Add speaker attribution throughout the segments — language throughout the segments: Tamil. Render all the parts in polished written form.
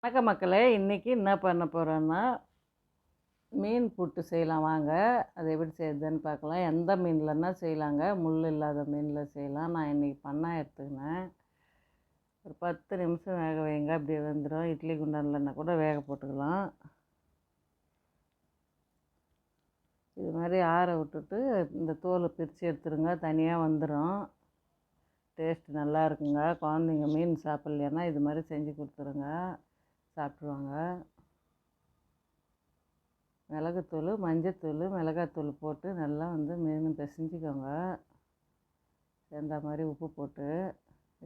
Speaker 1: வணக்கம் மக்களே, இன்றைக்கி என்ன பண்ண போகிறோன்னா மீன் புட்டு செய்யலாம் வாங்க. அது எப்படி செய்யுதுன்னு பார்க்கலாம். எந்த மீன்லன்னா செய்யலாங்க, முள் இல்லாத மீனில் செய்யலாம். நான் இன்றைக்கி பண்ணா எடுத்துக்கினேன். ஒரு 10 நிமிஷம் வேக வைங்க, அப்படியே வெந்துடும். இட்லி குண்டான்லன்னா கூட வேக போட்டுக்கலாம். இது மாதிரி ஆற விட்டுட்டு இந்த தோலை பிரித்து எடுத்துருங்க, தனியாக வந்துடும். டேஸ்ட் நல்லா இருக்குங்க. குழந்தைங்க மீன் சாப்பிட்லைன்னா இது மாதிரி செஞ்சு கொடுத்துருங்க, சாப்பிட்ருவாங்க. மிளகுத்தூள், மஞ்சத்தூள், மிளகாத்தூள் போட்டு நல்லா மீன் பிசைஞ்சிக்கோங்க. சேர்ந்த மாதிரி உப்பு போட்டு.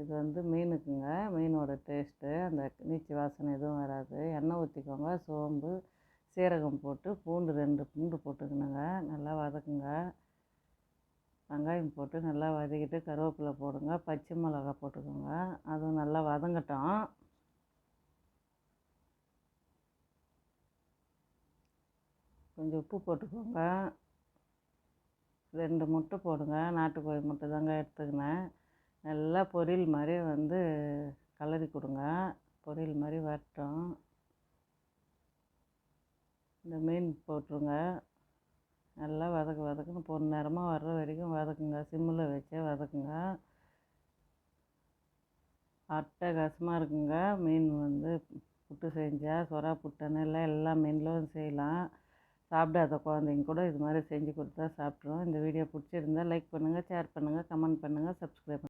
Speaker 1: இது மீனுக்குங்க, மீனோட டேஸ்ட்டு. அந்த நீச்சு வாசனை எதுவும் வராது. எண்ணெய் ஊற்றிக்கோங்க. சோம்பு, சீரகம் போட்டு பூண்டு 2 பூண்டு போட்டுக்கணுங்க. நல்லா வதக்குங்க. வெங்காயம் போட்டு நல்லா வதக்கிட்டு கருவேப்பிலை போடுங்க. பச்சை மிளகா போட்டுக்கோங்க. அதுவும் நல்லா வதங்கட்டும். கொஞ்சம் உப்பு போட்டுக்கோங்க. 2 முட்டை போடுங்க. நாட்டுக்கோழி முட்டை தாங்க எடுத்துக்கினேன். நல்லா பொரியல் மாதிரி கலரி கொடுங்க. பொரியல் மாதிரி வரட்டும். இந்த மீன் போட்டுருங்க. நல்லா வதக்குன்னு பொன்னிறமாக வர்ற வரைக்கும் வதக்குங்க. சிம்மில் வச்சே வதக்குங்க. அட்டகாசமாக இருக்குங்க. மீன் புட்டு செஞ்சால் சொரா புட்டுன்னு இல்லை, எல்லா மீன்லும் செய்யலாம். சாப்பிடாத குழந்தைங்க கூட இது மாதிரி செஞ்சு கொடுத்தா சாப்பிட்ருவோம். இந்த வீடியோ பிடிச்சிருந்தா லைக் பண்ணுங்கள், ஷேர் பண்ணுங்கள், கமெண்ட் பண்ணுங்கள், சப்ஸ்கிரைப் பண்ணுங்கள்.